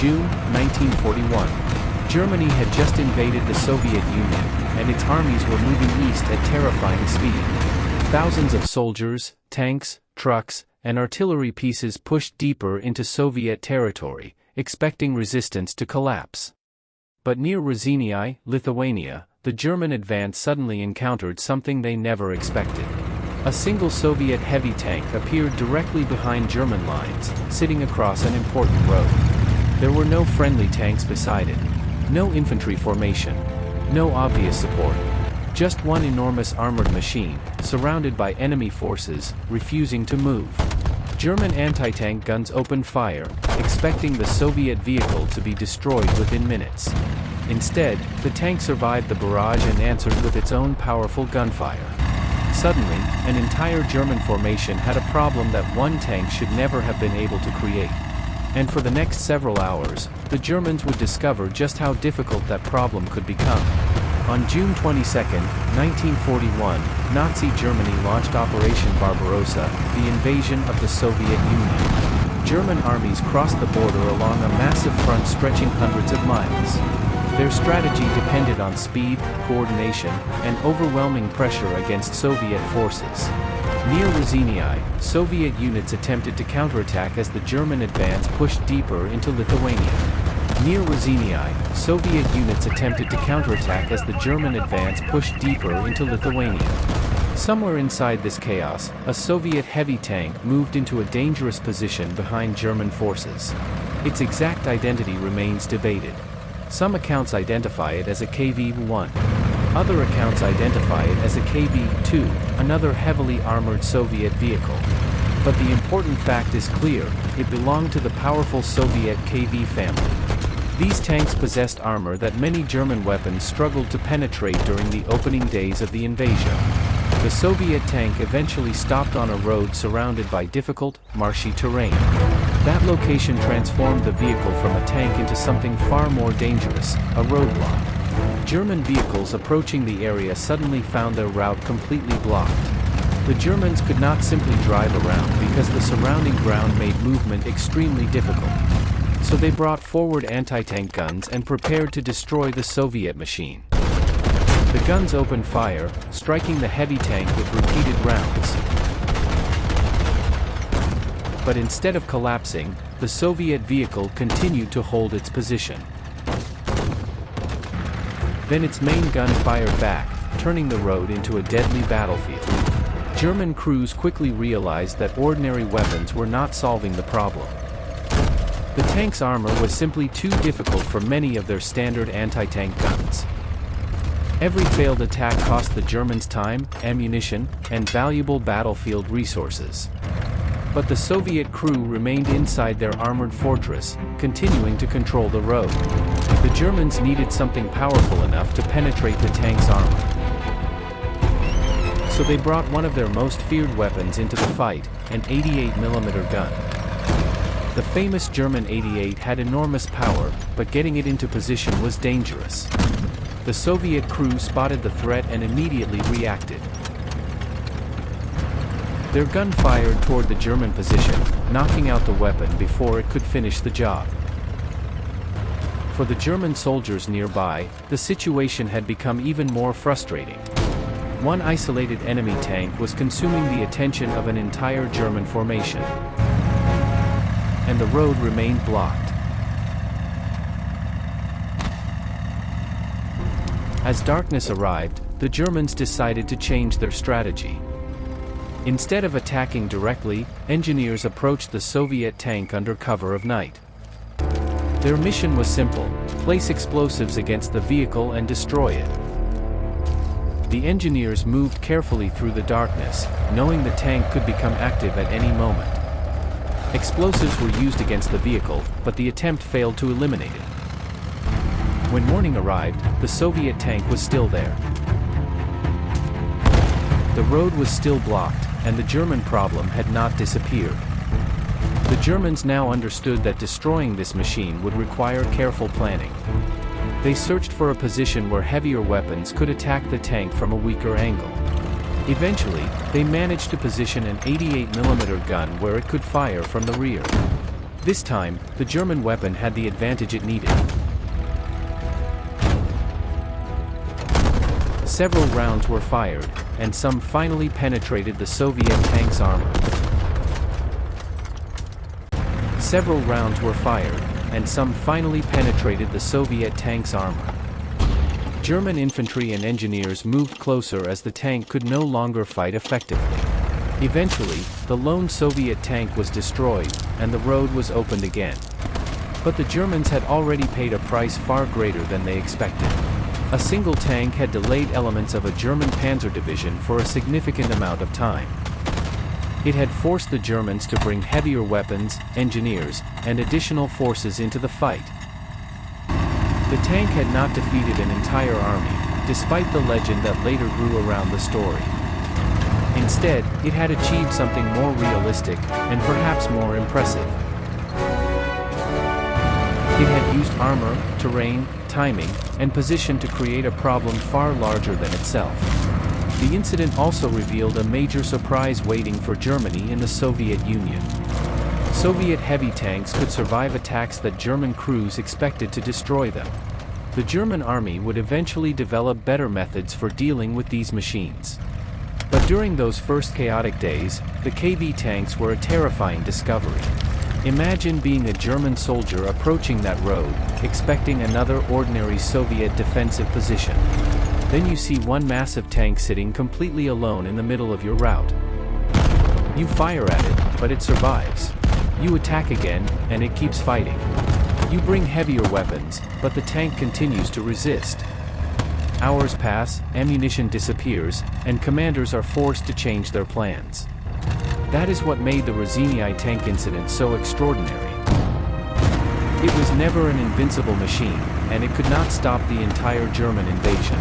June 1941. Germany had just invaded the Soviet Union, and its armies were moving east at terrifying speed. Thousands of soldiers, tanks, trucks, and artillery pieces pushed deeper into Soviet territory, expecting resistance to collapse. But near Raseiniai, Lithuania, the German advance suddenly encountered something they never expected. A single Soviet heavy tank appeared directly behind German lines, sitting across an important road. There were no friendly tanks beside it, no infantry formation, no obvious support. Just one enormous armored machine, surrounded by enemy forces, refusing to move. German anti-tank guns opened fire, expecting the Soviet vehicle to be destroyed within minutes. Instead, the tank survived the barrage and answered with its own powerful gunfire. Suddenly, an entire German formation had a problem that one tank should never have been able to create. And for the next several hours, the Germans would discover just how difficult that problem could become. On June 22, 1941, Nazi Germany launched Operation Barbarossa, the invasion of the Soviet Union. German armies crossed the border along a massive front stretching hundreds of miles. Their strategy depended on speed, coordination, and overwhelming pressure against Soviet forces. Near Raseiniai, Soviet units attempted to counterattack as the German advance pushed deeper into Lithuania. Near Raseiniai, Soviet units attempted to counterattack as the German advance pushed deeper into Lithuania. Somewhere inside this chaos, a Soviet heavy tank moved into a dangerous position behind German forces. Its exact identity remains debated. Some accounts identify it as a KV-1. Other accounts identify it as a KV-2, another heavily armored Soviet vehicle. But the important fact is clear: it belonged to the powerful Soviet KV family. These tanks possessed armor that many German weapons struggled to penetrate during the opening days of the invasion. The Soviet tank eventually stopped on a road surrounded by difficult, marshy terrain. That location transformed the vehicle from a tank into something far more dangerous, a roadblock. German vehicles approaching the area suddenly found their route completely blocked. The Germans could not simply drive around because the surrounding ground made movement extremely difficult. So they brought forward anti-tank guns and prepared to destroy the Soviet machine. The guns opened fire, striking the heavy tank with repeated rounds. But instead of collapsing, the Soviet vehicle continued to hold its position. Then its main gun fired back, turning the road into a deadly battlefield. German crews quickly realized that ordinary weapons were not solving the problem. The tank's armor was simply too difficult for many of their standard anti-tank guns. Every failed attack cost the Germans time, ammunition, and valuable battlefield resources. But the Soviet crew remained inside their armored fortress, continuing to control the road. The Germans needed something powerful enough to penetrate the tank's armor. So they brought one of their most feared weapons into the fight, an 88mm gun. The famous German 88 had enormous power, but getting it into position was dangerous. The Soviet crew spotted the threat and immediately reacted. Their gun fired toward the German position, knocking out the weapon before it could finish the job. For the German soldiers nearby, the situation had become even more frustrating. One isolated enemy tank was consuming the attention of an entire German formation. And the road remained blocked. As darkness arrived, the Germans decided to change their strategy. Instead of attacking directly, engineers approached the Soviet tank under cover of night. Their mission was simple: place explosives against the vehicle and destroy it. The engineers moved carefully through the darkness, knowing the tank could become active at any moment. Explosives were used against the vehicle, but the attempt failed to eliminate it. When morning arrived, the Soviet tank was still there. The road was still blocked, and the German problem had not disappeared. The Germans now understood that destroying this machine would require careful planning. They searched for a position where heavier weapons could attack the tank from a weaker angle. Eventually, they managed to position an 88mm gun where it could fire from the rear. This time, the German weapon had the advantage it needed. Several rounds were fired, and some finally penetrated the Soviet tank's armor. Several rounds were fired, and some finally penetrated the Soviet tank's armor. German infantry and engineers moved closer as the tank could no longer fight effectively. Eventually, the lone Soviet tank was destroyed, and the road was opened again. But the Germans had already paid a price far greater than they expected. A single tank had delayed elements of a German panzer division for a significant amount of time. It had forced the Germans to bring heavier weapons, engineers, and additional forces into the fight. The tank had not defeated an entire army, despite the legend that later grew around the story. Instead, it had achieved something more realistic, and perhaps more impressive. It had used armor, terrain, timing, and position to create a problem far larger than itself. The incident also revealed a major surprise waiting for Germany in the Soviet Union. Soviet heavy tanks could survive attacks that German crews expected to destroy them. The German army would eventually develop better methods for dealing with these machines. But during those first chaotic days, the KV tanks were a terrifying discovery. Imagine being a German soldier approaching that road, expecting another ordinary Soviet defensive position. Then you see one massive tank sitting completely alone in the middle of your route. You fire at it, but it survives. You attack again, and it keeps fighting. You bring heavier weapons, but the tank continues to resist. Hours pass, ammunition disappears, and commanders are forced to change their plans. That is what made the Raseiniai tank incident so extraordinary. It was never an invincible machine, and it could not stop the entire German invasion.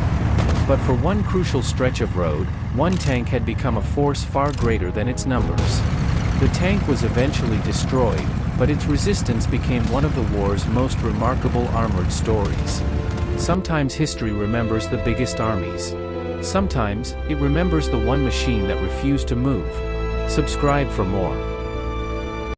But for one crucial stretch of road, one tank had become a force far greater than its numbers. The tank was eventually destroyed, but its resistance became one of the war's most remarkable armored stories. Sometimes history remembers the biggest armies. Sometimes, it remembers the one machine that refused to move. Subscribe for more.